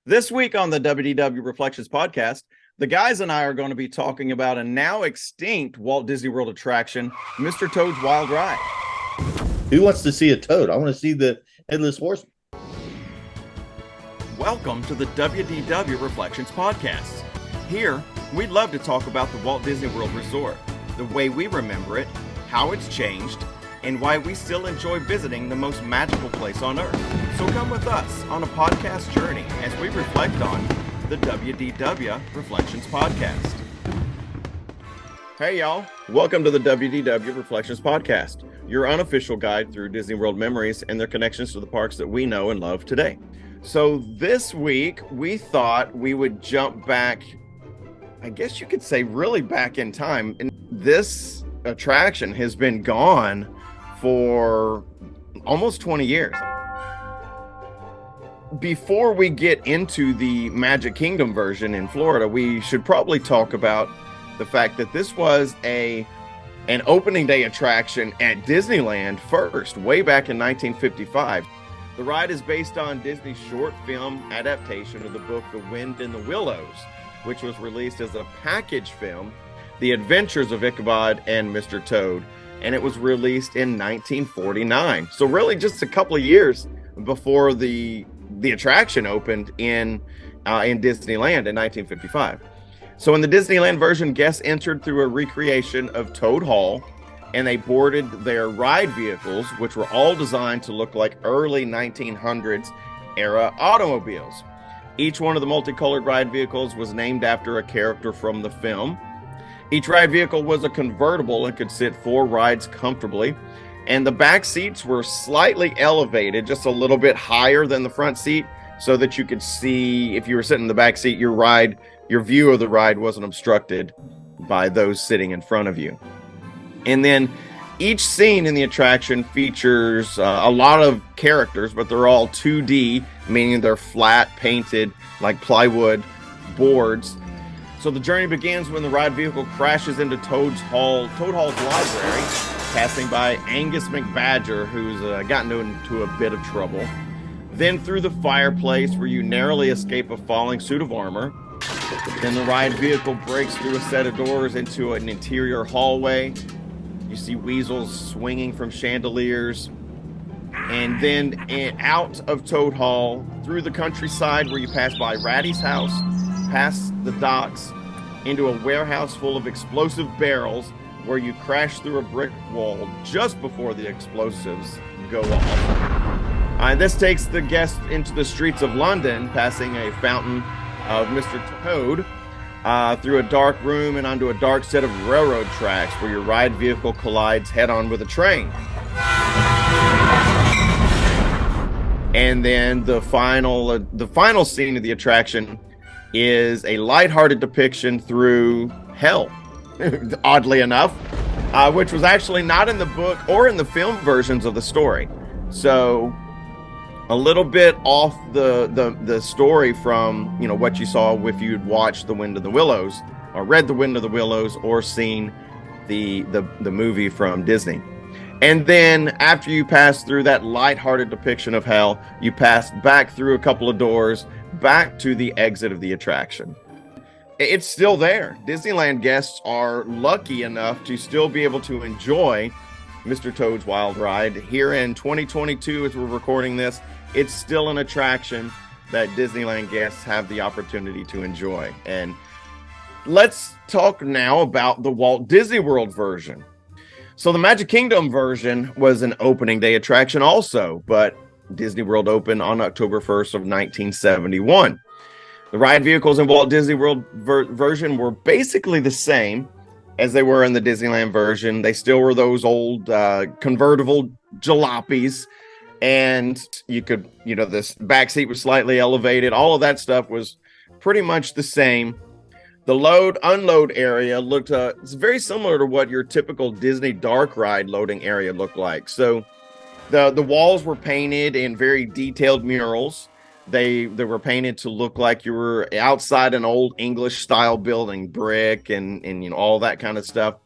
This week on the WDW Reflections podcast, the guys and I are going to be talking about a now extinct Walt Disney World attraction, Mr. Toad's Wild Ride. Who wants to see a toad? I want to see the Headless Horseman. Welcome to the WDW Reflections podcast. Here, we'd love to talk about the Walt Disney World Resort, the way we remember it, how it's changed, and why we still enjoy visiting the most magical place on Earth. So come with us on a podcast journey as we reflect on the WDW Reflections podcast. Hey y'all, welcome to the WDW Reflections podcast, your unofficial guide through Disney World memories and their connections to the parks that we know and love today. So this week, we thought we would jump back, I guess you could say really back in time. And this attraction has been gone for almost 20 years. Before we get into the Magic Kingdom version in Florida, we should probably talk about the fact that this was an opening day attraction at Disneyland first, way back in 1955. The ride is based on Disney's short film adaptation of the book The Wind in the Willows, which was released as a package film, The Adventures of Ichabod and Mr. Toad, and it was released in 1949. So really just a couple of years before the attraction opened in Disneyland in 1955. So in the Disneyland version, guests entered through a recreation of Toad Hall, and they boarded their ride vehicles, which were all designed to look like early 1900s era automobiles. Each one of the multicolored ride vehicles was named after a character from the film. Each ride vehicle was a convertible and could sit 4 rides comfortably. And the back seats were slightly elevated, just a little bit higher than the front seat, so that you could see, if you were sitting in the back seat, your view of the ride wasn't obstructed by those sitting in front of you. And then each scene in the attraction features a lot of characters, but they're all 2D, meaning they're flat, painted, like plywood boards. So the journey begins when the ride vehicle crashes into Toad Hall's library, passing by Angus McBadger, who's gotten into a bit of trouble. Then through the fireplace, where you narrowly escape a falling suit of armor. Then the ride vehicle breaks through a set of doors into an interior hallway. You see weasels swinging from chandeliers. And then out of Toad Hall, through the countryside, where you pass by Ratty's house, past the docks, into a warehouse full of explosive barrels, where you crash through a brick wall just before the explosives go off. This takes the guest into the streets of London, passing a fountain of Mr. Toad, through a dark room and onto a dark set of railroad tracks, where your ride vehicle collides head-on with a train. And then the final scene of the attraction is a lighthearted depiction through hell, oddly enough, which was actually not in the book or in the film versions of the story. So a little bit off the story from what you saw if you'd watched The Wind of the Willows, or read The Wind of the Willows, or seen the movie from Disney. And then after you pass through that lighthearted depiction of hell, you pass back through a couple of doors back to the exit of the attraction. It's still there. Disneyland guests are lucky enough to still be able to enjoy Mr. Toad's Wild Ride here in 2022. As we're recording this, it's still an attraction that Disneyland guests have the opportunity to enjoy. And let's talk now about the Walt Disney World version. So the Magic Kingdom version was an opening day attraction also, but Disney World opened on October 1st of 1971. The ride vehicles in Walt Disney World version were basically the same as they were in the Disneyland version. They still were those old convertible jalopies, and you could, this back seat was slightly elevated. All of that stuff was pretty much the same. The load unload area looked it's very similar to what your typical Disney dark ride loading area looked like. So the walls were painted in very detailed murals. They were painted to look like you were outside an old English style building, brick and all that kind of stuff.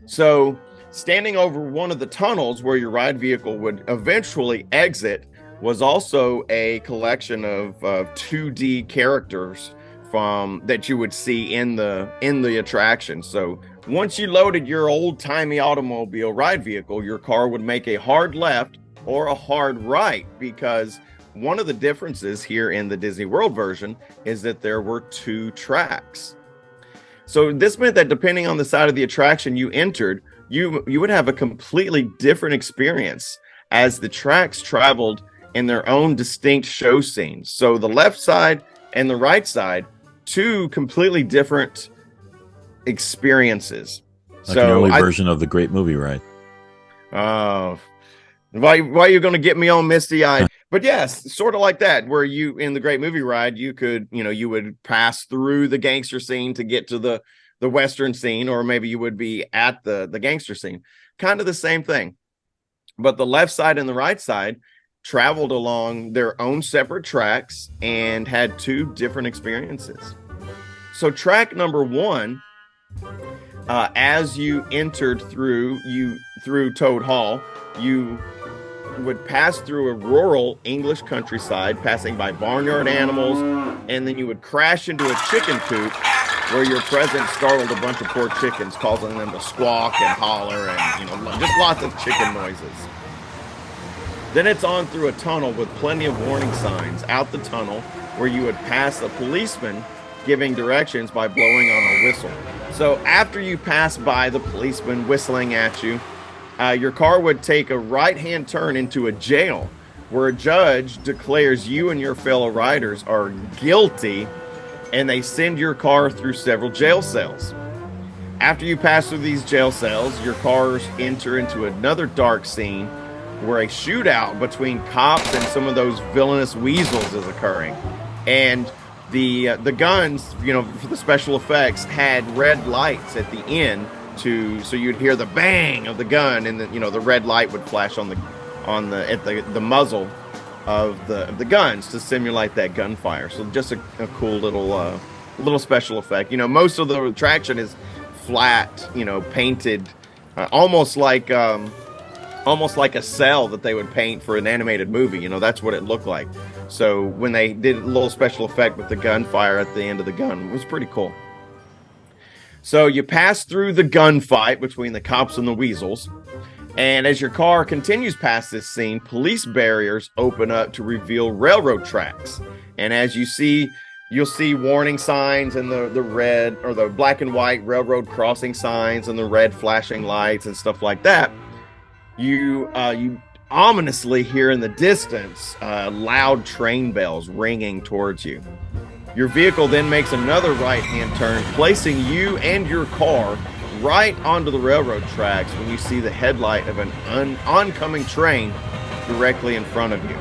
So standing over one of the tunnels where your ride vehicle would eventually exit was also a collection of 2D characters from that you would see in the attraction. So once you loaded your old-timey automobile ride vehicle, your car would make a hard left or a hard right, because one of the differences here in the Disney World version is that there were 2 tracks. So this meant that depending on the side of the attraction you entered, you would have a completely different experience as the tracks traveled in their own distinct show scenes. So the left side and the right side, 2 completely different experiences. Like an early version of the Great Movie Ride. Why are you going to get me on misty-eyed? But yes, sort of like that, where you, in the Great Movie Ride, you could, you would pass through the gangster scene to get to the Western scene, or maybe you would be at the gangster scene. Kind of the same thing. But the left side and the right side traveled along their own separate tracks and had 2 different experiences. So track number 1, as you entered through Toad Hall, you would pass through a rural English countryside, passing by barnyard animals, and then you would crash into a chicken coop where your presence startled a bunch of poor chickens, causing them to squawk and holler and, just lots of chicken noises. Then it's on through a tunnel with plenty of warning signs out the tunnel, where you would pass a policeman giving directions by blowing on a whistle. So after you pass by the policeman whistling at you, your car would take a right-hand turn into a jail, where a judge declares you and your fellow riders are guilty, and they send your car through several jail cells. After you pass through these jail cells, your cars enter into another dark scene where a shootout between cops and some of those villainous weasels is occurring. And the guns, for the special effects, had red lights at the end so you'd hear the bang of the gun, and the red light would flash at the muzzle of the guns to simulate that gunfire. So just a cool little special effect. Most of the attraction is flat, painted, almost like a cell that they would paint for an animated movie. That's what it looked like. So when they did a little special effect with the gunfire at the end of the gun, it was pretty cool. So you pass through the gunfight between the cops and the weasels, and as your car continues past this scene, police barriers open up to reveal railroad tracks. And as you'll see warning signs and the red, or the black and white railroad crossing signs and the red flashing lights and stuff like that. You ominously hear in the distance loud train bells ringing towards you. Your vehicle then makes another right-hand turn, placing you and your car right onto the railroad tracks when you see the headlight of an oncoming train directly in front of you.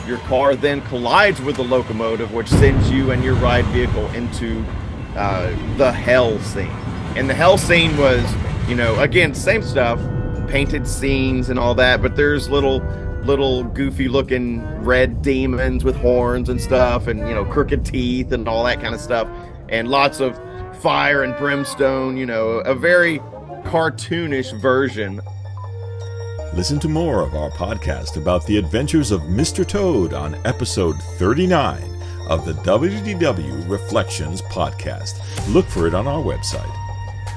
Your car then collides with the locomotive, which sends you and your ride vehicle into the hell scene. And the hell scene was, again, same stuff, painted scenes and all that, but there's little goofy looking red demons with horns and stuff, and crooked teeth and all that kind of stuff, and lots of fire and brimstone, a very cartoonish version. Listen to more of our podcast about the adventures of Mr. Toad on episode 39 of the WDW Reflections podcast. Look for it on our website.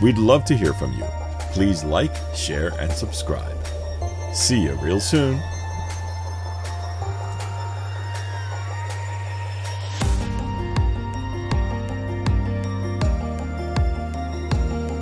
We'd love to hear from you. Please like, share, and subscribe. See you real soon.